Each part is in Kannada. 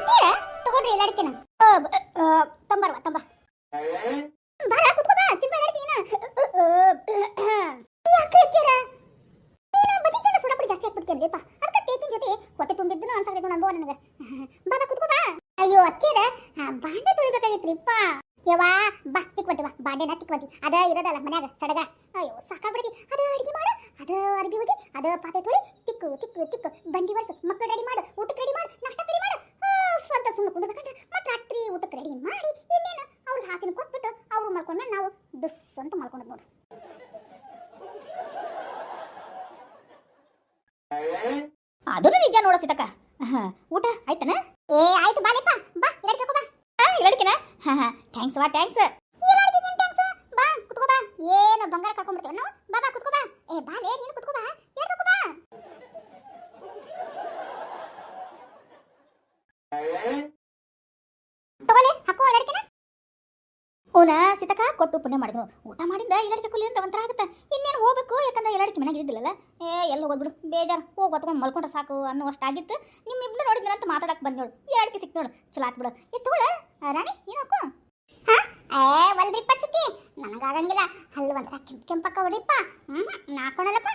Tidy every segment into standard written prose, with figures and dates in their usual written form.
ಅತ್ತೀರ ತಗೊಂಡ್ರಿ ಎಲ್ಲಾಡ್ಕೆನ ತಂಬರ್ವಾ ತಂಬ ಬಾರ ಕುತ್ಕೋ ಬಾ ತಿಂಬ ಎಲ್ಲಾಡ್ಕೆನ ಯಾಕೆ ಅತ್ತೀರ ನೀನು ಬಜಿಕೆನ ಸೋಡಾ ಪುಡಿ ಜಾಸ್ತಿ ಹಾಕ್ಬಿಡ್ತೀಯಲ್ಲೇಪ್ಪ ಅದಕ್ಕೆ ತೇಕಿನ ಜೊತೆ ಹೊಟ್ಟೆ ತುಂಬಿದ್ದು ಅನ್ಸಾಕೈತು ಅನ್ಭವ ನನಗೆ ಬಾ ಬಾ ಕುತ್ಕೋ ಬಾ ಅಯ್ಯೋ ಅತ್ತೀರ ಬಾಂಡೆ ತೊಳಿಬೇಕಾಗಿತ್ರಿಪ್ಪ ಯವ್ವಾ ಬಾ ತಿಕ್ವಟ್ಟಿ ಬಾ ಬಾಂಡೆನ ತಿಕ್ವಟ್ಟಿ ಅದ ಇರೋದಲ್ಲ ಮನ್ಯಾಗ ಸಡಗ ಅಯ್ಯೋ ಸಾಕಾಗ್ಬಿಡ್ತಿ ಅದ ಅಡಿಗೆ ಮಾಡು ಅದ ಅರ್ಬಿ ಹೋಗಿ ಅದ ಪಾತ್ರೆ ತೊಳಿ ತಿಕ್ಕು ತಿಕ್ಕು ತಿಕ್ಕು ಬಂಡಿ ವರ್ಸು ಮಕ್ಕಳು ರೆಡಿ ಮಾಡು ಊಟಕ್ಕೆ ರೆಡಿ ಮಾಡು ನಾಷ್ಟ ರೆಡಿ ಮಾಡು ಅಂತ ಸುಮ್ಮನೆ ಕುಂದ್ರಬೇಕಂತ ಮತ್ತೆ ರಾತ್ರಿ ಊಟಕ್ಕೆ ರೆಡಿ ಮಾಡಿ ಇನ್ನೇನು ಅವ್ರ ಹಾಸಿನ ಕೊಟ್ಬಿಟ್ಟು ಅವ್ರು ಮಲ್ಕೊಂಡ್ಮೇಲೆ ನಾವು ದುಸ್ ಅಂತ ಮಲ್ಕೊಂಡ್ ನೋಡು ಅದನ್ನು ನಿಜ ನೋಡ ಸೀತಕ್ಕ ಊಟ ಆಯ್ತನ ಏ ಆಯ್ತು ಬಾಲೆಪ್ಪ ಬಾ ಇಲ್ಲಡ್ಕೋ ಬಾ ಇಲ್ಲಡ್ಕಿನ ಥ್ಯಾಂಕ್ಸ್ ವಾ ಥ್ಯಾಂಕ್ಸ್ ಬಾ ಕುತ್ಕೋ ಬಾ ಏನು ಬಂಗಾರ ಕರ್ಕೊಂಡ್ಬಿಡ್ತೇವೆ ನಾವು ಬಾ ಬಾ ಕುತ್ಕೋ ಬಾ ಏ ಬಾಲೆ ನೀನು ಕುತ್ಕೋ ಬಾ ಇಲ್ಲಡ್ಕೋ ಬಾ ತಗೊಳ್ಳಿ ಹಾಕೋ ಇಲ್ಲಡ್ಕಿನ ಓನ ಸೀತಕ್ಕ ಕೊಟ್ಟು ಪುಣ್ಯ ಮಾಡಿದ್ರು ಊಟ ಮಾಡಿದ್ದ ಇಲ್ಲಡ್ಕೆ ಕುಲಿ ಅಂತ ಒಂಥರ ಆಗುತ್ತೆ ಇನ್ನೇನು ಹೋಗ್ಬೇಕು ಯಾಕಂದ್ರೆ ಇಲ್ಲಡ್ಕೆ ಮನೆಗೆ ಇದ್ದಿಲ್ಲಲ್ಲ ಎಲ್ಲಿ ಹೋಗ್ಬಿಡು ಬೇಜಾರು ಹೋಗಿ ಹೊತ್ಕೊಂಡು ಮಲ್ಕೊಂಡ್ರೆ ಸಾಕು ಅನ್ನೋಷ್ಟಾಗಿತ್ತು ನಿಮ್ಮಿಬ್ರು ನೋಡಿದ್ನ ಅಂತ ಮಾತಾಡಕ್ಕೆ ಬಂದ್ ನೋಡು ಇಲ್ಲಡ್ಕೆ ಸಿಕ್ತು ನೋಡು ಚಲೋ ಆತ್ಬಿಡು ಎತ್ತುಗಳ ರಾಣಿ ಏನು ಹಾಕೋ ಒಲ್ರಿಪ್ಪ ಚುಕ್ಕಿ ನನಗಾಗಂಗಿಲ್ಲ ಹಲ್ಲು ಒಂಥರ ಕೆಂಪಕ್ಕ ಹೊಡಿಪ್ಪ ನಾಕೊಂಡಲ್ಲಪ್ಪ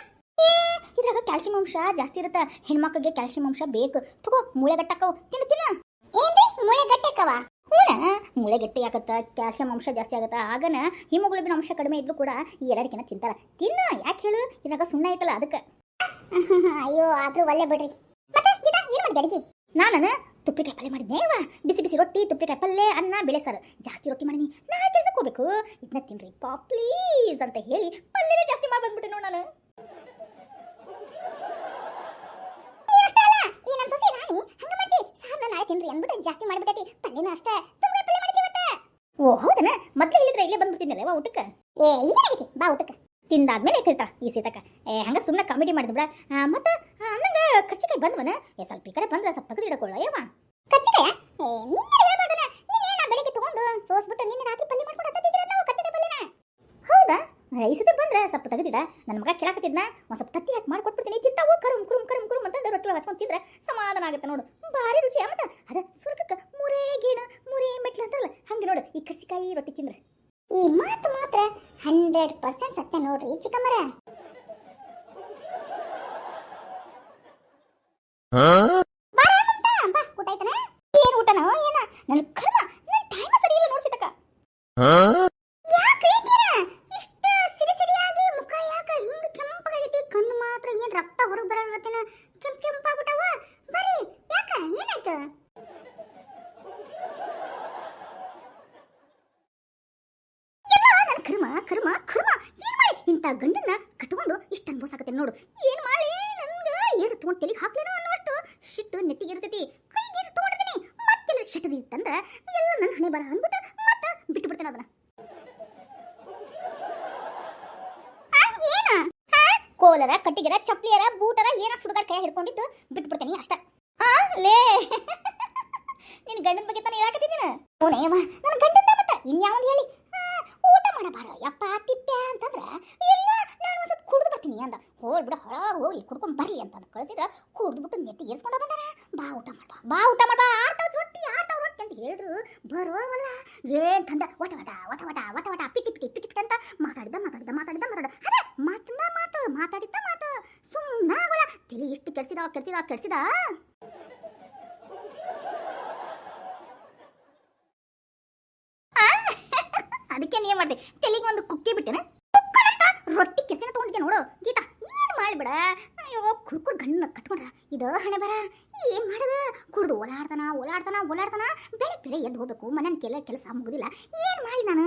ಇದ್ರಾಗ ಕ್ಯಾಲ್ಸಿಯಂ ಅಂಶ ಜಾಸ್ತಿ ಇರುತ್ತೆ ಹೆಣ್ಮಕ್ಳಿಗೆ ಕ್ಯಾಲ್ಸಿಯಂ ಅಂಶ ಬೇಕು ತಗೋ ಮೂಳೆ ಗಟ್ಟಕ್ಕವು ತಿನ್ನ ತಿನ್ನ ಏನ್ರಿ ಮೂಳೆ ಗಟ್ಟಕ್ಕವ ಮೂಳೆ ಗಟ್ಟಿ ಆಗತ್ತ ಕ್ಯಾಲ್ಸಿಯಂ ಅಂಶ ಜಾಸ್ತಿ ಆಗತ್ತ ಆಗನ ಹಿಮೋಗ್ಲೋಬಿನ್ ಅಂಶ ಕಡಿಮೆ ಇದ್ರೂ ಕೂಡ ಈ ಎಲ್ಲರಿಗೆನ ತಿಂತಾರ ತಿನ್ನ ಯಾಕೆ ಹೇಳು ಇದ್ರಾಗ ಸುಣ್ಣ ಐತಲ್ಲ ಅದಕ್ಕೆ ಅಯ್ಯೋ ಆದ್ರೂ ಒಳ್ಳೆ ಬಿಡ್ರಿ ಮತ್ತೆ ಗೀತಾ ಏನು ಮಾಡಿದೆ ಅಡಿಗೆ ನಾನು ತುಪ್ಪಿಕಾಯಿ ಪಲ್ಯ ಮಾಡಿದ್ನೇವಾ ಬಿಸಿ ಬಿಸಿ ರೊಟ್ಟಿ ತುಪ್ಪಿಕಾಯಿ ಪಲ್ಯ ಅನ್ನ ಬೇಳೆ ಸಾರು ಜಾಸ್ತಿ ರೊಟ್ಟಿ ಮಾಡಿನಿ ನಾ ಕೆಲ್ಸಕ್ಕೆ ಹೋಗ್ಬೇಕು ಇದನ್ನ ತಿನ್ರಿ ಪಾ ಪ್ಲೀಸ್ ಅಂತ ಹೇಳಿ ಪಲ್ಯವೇ ಜಾಸ್ತಿ ಮಾಡಿ ಬಂದ್ಬಿಟ್ಟೆ ನೋಡು ನಾನು ತಿನ್ರಿ ಅಂದ್ಬಿಟ್ಟು ಜಾಸ್ತಿ ಮಾಡ್ಬಿಟ್ಟೈತಿ ಪಲ್ಯನ ಅಷ್ಟೇ ಸುಮ್ಮನೆ ಪಲ್ಯ ಮಾಡಿದೀವತ್ತ ಓ ಹೌದನ ಮೊದಲು ಹೇಳಿದ್ರೆ ಇಲ್ಲೇ ಬಂದ್ಬಿಡ್ತಿದ್ದಲ್ಲ ಊಟಕ್ಕೆ ಏ ಇದೇನಾಗೈತಿ ಬಾ ಊಟಕ್ಕೆ ತಿಂದಾದ್ಮೇಲೆ ಕೇಳ್ತಾ ಈ ಸೀತಕ್ಕ ಹಂಗ ಸುಮ್ಮನೆ ಕಾಮಿಡಿ ಮಾಡಿದ್ ಬಿಡ ಮತ್ತೆ ಅನ್ನಂಗ ಕರ್ಚಿಕಾಯಿ ಬಂದ್ವನ ಸ್ವಲ್ಪ ಈ ಕಡೆ ಬಂದ್ರೆ ಸ್ವಲ್ಪ ತೆಗೆದು ಇಡಕೊಳ್ಳ ಯವ್ವ ಕರ್ಚಿಕಾಯ ನಿನ್ನೆ ಹೇಳ್ಬಾರ್ದನ ನಿನ್ನೆ ಬೆಳಿಗ್ಗೆ ತಗೊಂಡು ಸೋಸ್ಬಿಟ್ಟು ನಿನ್ನೆ ರಾತ್ರಿ ಪಲ್ಯ ಮಾಡ್ಕೊಂಡು ಹತ್ತಿದ್ರೆ ನಾವು ಕರ್ಚಿಕಾಯಿ ಪಲ್ಯನ ಹೌದಾ ಈ ಸತಿ ಬಂದ್ರೆ ಸ್ವಲ್ಪ ತೆಗೆದಿಡ ನನ್ನ ಮಗ ಕೇಳಾಕತ್ತಿದ್ನ ಒಂದು ಸ್ವಲ್ಪ ತತ್ತಿ ಹಾಕಿ ಮಾಡ್ಕೊಟ್ಬಿಡ್ತೀನಿ ತಿಂತಾವು ಕರುಮ್ ಕುರುಮ್ ಕರುಮ್ ಕುರುಮ್ ಅಂತ ರೊಟ್ಟಿ ಹಚ್ಕೊಂಡು ತಿಂದ್ರೆ ಸಮಾಧಾನ ಆಗುತ್ತೆ ನೋಡು ಭಾರಿ ರುಚಿ ಮತ್ತೆ ಅದ ಸುರ್ಕಕ್ಕೆ ಮುರೇ ಗೇಣು ಮುರೇ ಮೆಟ್ಲು ಅಂತಾರಲ್ಲ ಹಂಗೆ ನೋಡು ಈ ಕರ್ಚಿಕಾಯಿ ರೊಟ್ಟಿ ತಿಂದ್ರೆ ಈ ಮಾತು ಮಾತ್ರ 100% ಸತ್ಯ ನೋಡ್ರಿ ಚಿಕ್ಕಮ್ಮರ ಬಾ ಊಟ ಆಯ್ತನ ಏನು ಊಟನೋ ಏನ ನನ್ನ ಕರ್ಮ ನನ್ನ ಟೈಮ್ ಸರಿ ಇಲ್ಲ ನೋಡ್ಸಿತಕ್ಕ ಯಾಕೆ ಇಷ್ಟು ಸಿರಿ ಸಿರಿಯಾಗಿ ಮುಖ ಯಾಕೆ ಹಿಂಗ ಕೆಂಪಗಾಗೈತಿ ಕಣ್ಣು ಮಾತ್ರ ಏನ್ ರಕ್ತ ಹೊರಗೆ ಬರೋತ್ತಿನ ಕೆಂಪಾಗ್ಬಿಟ್ಟವ ಬರ್ರಿ ಯಾಕ ಏನಾಯ್ತು ಕರ್ಮ ಕರ್ಮ ಕರ್ಮ ಏನ್ ಮಾಡಿ ಇಂಥ ಗಂಡನ್ನ ಕಟ್ಕೊಂಡು ಇಷ್ಟ ಅನ್ಭವಿಸಾಕತ್ತೆ ನೋಡು ಏನ್ ಮಾಡಿ ನನ್ಗ ಏನು ತಗೊಂಡು ತಲೆಗೆ ಹಾಕ್ಲೇನೋ ಅನ್ನೋಷ್ಟು ಶಿಟ್ಟು ನೆತ್ತಿಗೆ ಇರ್ತೈತಿ ಕೈಗೆ ತಗೊಂಡಿದ್ದೀನಿ ಮತ್ತೆಲ್ಲ ಶಿಟ್ಟದಿ ಇತ್ತಂದ್ರ ಎಲ್ಲ ನನ್ನ ಹಣೆ ಬರ ಅಂದ್ಬಿಟ್ಟು ಮತ್ತೆ ಬಿಟ್ಟು ಬಿಡ್ತೇನೆ ಅದನ್ನ ಏನ ಕೋಲರ ಕಟ್ಟಿಗೆರ ಚಪ್ಲಿಯರ ಬೂಟರ ಏನ ಸುಡುಗಾಡ್ ಕೈ ಹಿಡ್ಕೊಂಡಿದ್ದು ಬಿಟ್ಟು ಬಿಡ್ತೇನೆ ಅಷ್ಟ ಲೇ ನಿನ್ನ ಗಂಡನ ಬಗ್ಗೆ ತಾನೇ ಹೇಳಾಕತ್ತಿದ್ದೀನ ಓನೇವ ನನ್ನ ಗಂಡನ ಮತ್ತೆ ಇನ್ಯಾವಂದು ಹೇಳಿ ಊಟ ಮಾಡಬಾರ ಯಪ್ಪ ತಿಪ್ಪೆ ಅಂತಂದ್ರೆ ಎಲ್ಲ ನಾನು ಒಂದು ಸ್ವಲ್ಪ ಕುಡಿದು ಬರ್ತೀನಿ ಅಂದ ಹೋಲ್ ಬಿಡ ಹೊರಗೆ ಹೋಗಿ ಕುಡ್ಕೊಂಡ್ ಬರ್ರಿ ಅಂತ ಕಳಿಸಿದ್ರ ಕುಡಿದ್ಬಿಟ್ಟು ನೆತ್ತಿ ಏರ್ಸ್ಕೊಂಡ ಬಂದಾನ ಬಾ ಊಟ ಮಾಡ್ಬಾ ಬಾ ಊಟ ಮಾಡ್ಬಾ ಆಡ್ತಾವ್ ರೊಟ್ಟಿ ಅಂತ ಹೇಳಿದ್ರು ಬರೋವಲ್ಲ ಏನ್ ತಂದ ವಟ ವಟ ವಟ ವಟ ವಟ ವಟ ಪಿಟಿ ಪಿಟಿ ಪಿಟಿ ಪಿಟಿ ಅಂತ ಮಾತಾಡಿದ ಅದೇ ಮಾತಾಡಿದ್ದ ಮಾತು ಸುಮ್ಮನೆ ಆಗೋಲ್ಲ ತಲೆ ಎಷ್ಟು ಕೆಡ್ಸಿದ ಅದಕ್ಕೆ ನೀ ಮಾಡ್ದೆ ತೆಲಿಗೆ ಒಂದು ಕುಕ್ಕಿ ಬಿಟ್ಟೆನ ರೊಟ್ಟಿ ಕೆಸಿನ ತಗೊಂಡಿದ್ದೆ ನೋಡು ಗೀತಾ ಏನ್ ಮಾಡ್ಬಿಡ ಅಯ್ಯೋ ಕುಡ್ಕೊಂಡು ಗಣ್ಣ ಕಟ್ಕೊಂಡ್ರ ಇದು ಹಣೆ ಬರ ಏನ್ ಮಾಡುದು ಕುಡ್ದು ಓಲಾಡ್ತಾನ ಬೆಳೆ ಎದ್ದು ಹೋಗ್ಬೇಕು ಮನೇನ ಕೆಲಸ ಮುಗುದಿಲ್ಲ ಏನ್ ಮಾಡಿ ನಾನು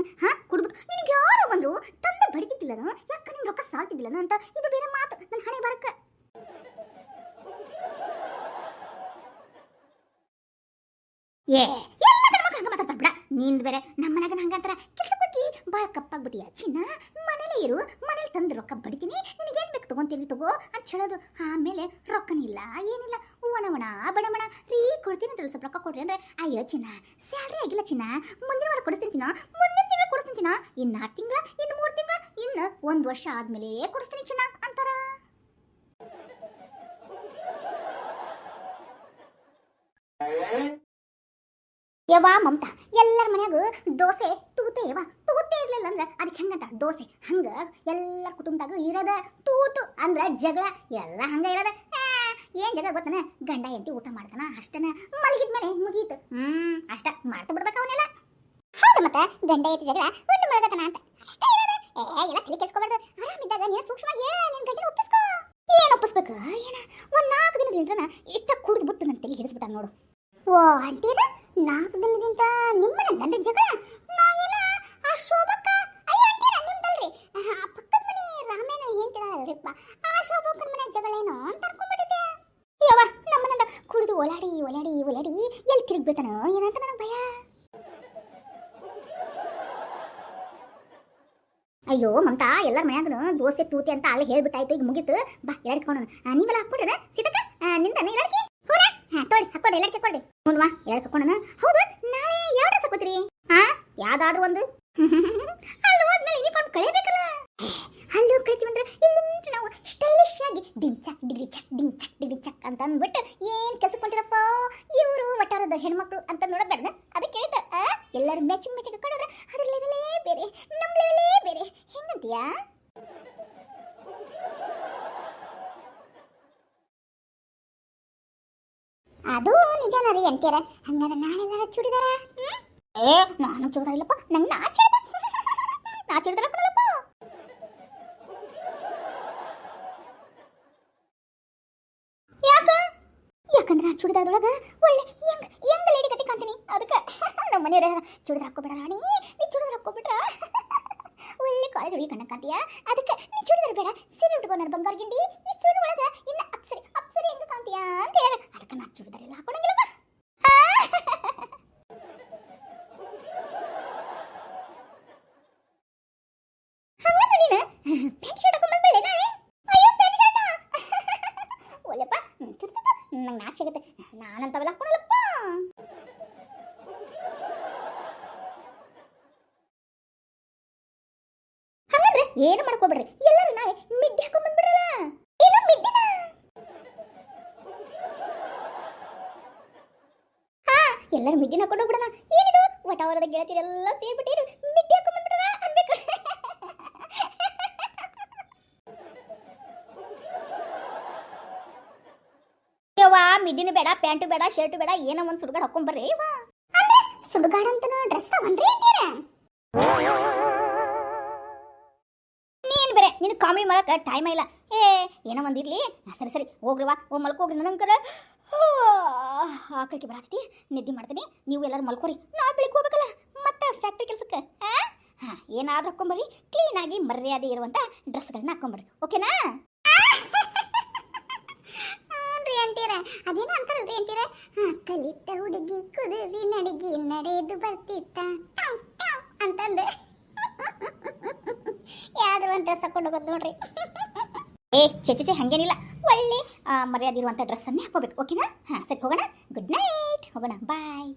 ಕುಡ್ಬಿಟ್ಟು ನಿನಗೆ ಯಾರು ಬಂದ್ರು ತಂದೆ ಬಡಿತಿದ್ದಿಲ್ಲನು ಯಾಕ ನಿಮ್ ರೊಕ್ಕ ಸಾಲ್ತಿದ್ದಿಲ್ಲನು ಅಂತ ಇದು ಬೇರೆ ಮಾತು ನನ್ನ ಹಣೆ ಬರಕ್ಕ ಎಲ್ಲ ಗಂಡ್ಮಕ್ಳು ಹಂಗ ಮಾತಾಡ್ತಾರ ಬಿಡ ನೀನ್ ಬೇರೆ ನಮ್ಮ ಮನ್ಯಾಗ ಹಂಗಂತಾರ ಕೆಲ್ಸಕ್ಕೆ ಬಾಳ ಕಪ್ಪಾಗ್ಬಿಟ್ಟಿಯ ಚಿನ್ನ ಮನೇಲೇ ಇರು ಮನೇಲಿ ತಂದು ರೊಕ್ಕ ಬಡಿತೀನಿ ನಿನಗೇನ್ ಬೇಕು ತಗೊಂತೀನಿ ತಗೋ ಅಂತ ಹೇಳೋದು ಆಮೇಲೆ ರೊಕ್ಕನಿಲ್ಲ ಏನಿಲ್ಲ ಒಣ ಬಡಮಣ ರೀ ಕೊಡ್ತೀನಿ ಅಂತ ಸ್ವಲ್ಪ ರೊಕ್ಕ ಕೊಡ್ರಿ ಅಂದ್ರೆ ಅಯ್ಯೋ ಚಿನ್ನ ಸ್ಯಾಲ್ರಿ ಆಗಿಲ್ಲ ಚಿನ್ನ ಮುಂದಿನ ವಾರ ಕೊಡಿಸ್ತೀನಿ ಚಿನ್ನ ಮುಂದಿನ ತಿಂಗಳು ಕೊಡಿಸ್ತೀನಿ ಚಿನ್ನ ಇನ್ನು 6 ತಿಂಗಳ ಇನ್ನು 3 ತಿಂಗಳ ಇನ್ನು 1 ವರ್ಷ ಆದ್ಮೇಲೆ ಕೊಡಿಸ್ತೀನಿ ಚಿನ್ನ ಅಂತಾರ ಯವ್ವ ಮಮತಾ ಎಲ್ಲರ ಮನ್ಯಾಗ ದೋಸೆ ತೂತೆ ಯವ್ವ ತೂತೆ ಇರ್ಲಿಲ್ಲ ಅಂದ್ರೆ ಅದಕ್ಕೆ ಹೆಂಗಂತ ದೋಸೆ ಹಂಗ ಎಲ್ಲರ ಕುಟುಂಬದಾಗ ಇರೋದ ತೂತು ಅಂದ್ರ ಜಗಳ ಎಲ್ಲ ಹಂಗ ಇರೋದ ಏನ್ ಜಗಳ ಗೊತ್ತನ ಗಂಡ ಎಂತಿ ಊಟ ಮಾಡ್ತಾನ ಅಷ್ಟನ ಮಲಗಿದ್ಮೇಲೆ ಮುಗೀತು ಅಷ್ಟ ಮಾಡ್ತಾ ಬಿಡ್ಬೇಕ ಅವನ್ನೆಲ್ಲ ಹೌದು ಮತ್ತ ಗಂಡ ಎಂತಿ ಜಗಳ ಉಂಡು ಮಾಡ್ಬೇಕನ ಅಂತ ಅಷ್ಟೇ ಇರೋದ ಎಲ್ಲ ತಲೆ ಕೆಸ್ಕೋಬಾರ್ದು ಆರಾಮಿದ್ದಾಗ ನೀನು ಸೂಕ್ಷ್ಮವಾಗಿ ಹೇಳ ನಿನ್ ಗಂಟೆ ಒಪ್ಪಿಸ್ಕೋ ಏನ್ ಒಪ್ಪಿಸ್ಬೇಕ ಏನ ಒಂದ್ 4 ದಿನದಿಂದ ಇಷ್ಟ ಕುಡಿದು ಬಿಟ್ಟು ನನ್ನ ತಲೆ ಹಿಡಿಸ್ಬಿಟ್ಟ ನೋಡು ಓ ಆಂಟಿರ 4 ದಿನದಿಂದ ನಿಮ್ಮನ ಗಂಡ ಜಗಳ ನಾ ಏನ ಆ ಶೋಭಕ್ಕ ಅಯ್ಯ ಆಂಟಿರ ನಿಮ್ದಲ್ರಿ ಆ ಪಕ್ಕದ ಮನೆ ರಾಮೇನ ಹೇಳ್ತಿರಲ್ರಿಪ್ಪ ಆ ಶೋಭಕ್ಕನ ಮನೆ ಜಗಳ ಏನೋ ಅಂತ ಅನ್ಕೊಂಡ್ಬಿಟ್ಟಿದ್ದೆ ಯವ್ವ ನಮ್ಮನಂದ ಕುಡಿದು ಒಲಾಡಿ ಎಲ್ಲಿ ತಿರುಗ್ಬಿಡ್ತಾನೋ ಏನಂತ ನನಗೆ ಭಯ ಅಯ್ಯೋ ಮಮತಾ ಎಲ್ಲರ ಮನ್ಯಾಗನು ದೋಸೆ ತೂತಿ ಅಂತ ಅಲ್ಲಿ ಹೇಳ್ಬಿಟ್ಟಾಯ್ತು ಈಗ ಮುಗೀತು ಬಾ ಎಳಡ್ಕೊಂಡು ನೀವೆಲ್ಲ ಹಾಕ್ಬಿಡ್ರ ಸೀತಕ್ಕ ನಿಂದ ಎಳಡ್ಕಿ ಹೋರ ತೋಳಿ ಹಾಕೊಡ್ರಿ ಎಳಡ್ಕೆ ಕೊಡ್ರಿ ಹುನ್ವಾ ಎಳಡ್ಕೊಂಡ ಹೌದು ನಾಳೆ ಯಾವ ಡ್ರೆಸ್ ಹಾಕೋತೀರಿ ಯಾವ್ದಾದ್ರು ಒಂದು ಅಲ್ಲಿ ಹೋದ್ಮೇಲೆ ಯೂನಿಫಾರ್ಮ್ ಕಳಿಬೇಕಲ್ಲ ಅಲ್ಲೂ ಕಳಿತೀವಿ ಅಂದ್ರೆ ಇಲ್ಲಿಂದ ನಾವು ಸ್ಟೈಲಿಶ್ ಆಗಿ ಡಿಂಗ್ ಚಕ್ ಡಿಗ್ರಿ ಚಕ್ ಅಂತ ಅಂದ್ಬಿಟ್ಟು ಏನ್ ಕೆಲಸ ಕೊಂಡಿರಪ್ಪ ಇವರು ಒಟ್ಟಾರದ ಹೆಣ್ಮಕ್ಳು ಅಂತ ನೋಡಬೇಡ ಅದಕ್ಕೆ ಹೇಳ್ತ ಎಲ್ಲರೂ ಮೆಚ್ಚಿಗೆ ಕೊಡೋದ್ರೆ ಅದ್ರ ಲೆವೆಲೇ ಬೇರೆ ನಮ್ಮ ಲೆವೆಲೇ ಬೇರೆ ಹೆಂಗಂತೀಯಾ ಅದು ನಿಜಾನ ರೀ ಅಂತೀರ ಹಂಗಾದ್ರೆ ನಾಳೆಲ್ಲ ಚೂಡಿದಾರ ನಾನು ಚೂಡಿದಾರ ಇಲ್ಲಪ್ಪ ನಂಗೆ ನಾಚಿಡ್ದಾರ ಕೊಡಲಪ್ಪ ಯಾಕಂದ್ರೆ ಆ ಚೂಡಿದಾರದೊಳಗ ಒಳ್ಳೆ ಹೆಂಗ್ ಲೇಡಿ ಕಟ್ಟಿ ಕಾಣ್ತೀನಿ ಅದಕ್ಕೆ ನಮ್ಮ ಮನೆಯವ್ರ ಚೂಡಿದಾರ ಹಾಕೋಬೇಡ ರಾಣಿ ನೀ ಚೂಡಿದಾರ ಹಾಕೋಬಿಟ್ರ ಒಳ್ಳೆ ಕಾಲೇಜ್ ಹುಡುಗಿ ಕಣ್ಣ ಕಾಣ್ತೀಯ ಅದಕ್ಕೆ ನೀ ಚೂಡಿದಾರ ಬೇಡ ಸೀರೆ ಉಟ್ಕೊ ನನ್ನ ಬಂಗಾರ ಗಿಂಡಿ ಈ ಸೀರೆ ಒಳಗ ಇನ್ನ ಅಪ್ಸರಿ ಹೆಂಗ ಕಾಣ್ತೀಯ ಅಂತ ಹೇಳ ಅದಕ್ಕೆ ನಾ ಚೂಡಿದಾರ ಎಲ್ಲ ಹಾಕೊಂಡಂಗಿಲ್ಲಪ್ಪ ಹಂಗಂತ ನೀನು ಪ್ಯಾಂಟ್ ಶರ್ಟ್ ಹಾಕೊಂಡ್ಬಂದ್ಬಿಡ್ಲೆ ನಾಳೆ ಅಯ್ಯೋ ಪ್ಯಾಂಟ್ ಶರ್ಟ್ ಒಳ್ಳೆಪ್ಪ ನಂಗೆ ನಾಚ್ ಸಿಗುತ್ತೆ ನಾನಂತವೆಲ್ಲ ಹಾಕೊಳಲ್ಲಪ್ಪ ಹಾಗಾದ್ರೆ ಏನು ಮಾಡ್ಕೋಬೇಡ್ರಿ ಎಲ್ಲರೂ ನಾಳೆ ಮಿಡ್ಡಿ ಹಾಕೊಂಡ್ ಬಂದ್ಬಿಡ್ರಲ್ಲ ಏನೋ ಮಿಡ್ಡಿನ ಎಲ್ಲರೂ ಮಿಡ್ಡಿನ ಹಾಕೊಂಡು ಹೋಗ್ಬಿಡೋಣ ಏನಿದು ವಟಾವರದ ಗೆಳತಿರೆಲ್ಲ ಸೇರ್ಬಿಟ್ಟಿರು ಮಿಡ್ಡಿ ಹಾಕೊಂಡ್ ಬಂದ್ಬಿಡ್ರ ಅನ್ಬೇಕು ಮಿಡ್ಡಿನ ಬೇಡ ಪ್ಯಾಂಟು ಬೇಡ ಶರ್ಟ್ ಬೇಡ ಏನೋ ಒಂದು ಸುಡುಗಾಡ ಹಾಕೊಂಡ್ ಬರ್ರಿ ಸುಡುಗಾಡ ಅಂತ ಡ್ರೆಸ್ ತಗೊಂಡ್ರಿ ನೀನ್ ಬೇರೆ ನಿನ್ ಕಾಮಿಡಿ ಮಾಡಕ ಟೈಮ್ ಇಲ್ಲ ಏನೋ ಒಂದಿರ್ಲಿ ಸರಿ ಹೋಗ್ರಿವಾ ಮಲ್ಕೋಗ್ರಿ ನನಂಕರ ಆಕಳಿಗೆ ಬರತ್ತಿ ನಿದ್ದೆ ಮಾಡ್ತೀನಿ ನೀವು ಎಲ್ಲರೂ ಮಲ್ಕೋರಿ ನಾ ಬೆಳಿಗ್ಗೆ ಹೋಗ್ಬೇಕಲ್ಲ ಮತ್ತೆ ಫ್ಯಾಕ್ಟ್ರಿ ಕೆಲ್ಸಕ್ಕೆ ಏನಾದ್ರೂ ಹಾಕೊಂಬರ್ರಿ ಕ್ಲೀನ್ ಆಗಿ ಮರ್ಯಾದೆ ಇರುವಂತ ಡ್ರೆಸ್ಗಳನ್ನ ಹಾಕೊಂಬರ್ರಿ ಓಕೆನಾ ಅದೇನೋ ಅಂತಾರಲ್ರಿ ಅಂತೀರ ಕಲಿತ ಹುಡುಗಿ ಕುದುರಿ ನಡಿಗೆ ನಡೆದು ಬರ್ತಿತ್ತ ಅಂತಂದೆ ಯಾವ್ದು ಒಂದು ಡ್ರೆಸ್ ಹಾಕೊಂಡು ಹೋಗೋದು ನೋಡ್ರಿ ಚೆ ಹಂಗೇನಿಲ್ಲ ಒಳ್ಳೆ ಮರ್ಯಾದೆ ಇರುವಂಥ ಡ್ರೆಸ್ಸನ್ನೇ ಹಾಕೋಬೇಕು ಓಕೆನಾ ಸರಿ ಹೋಗೋಣ ಗುಡ್ ನೈಟ್ ಹೋಗೋಣ ಬಾಯ್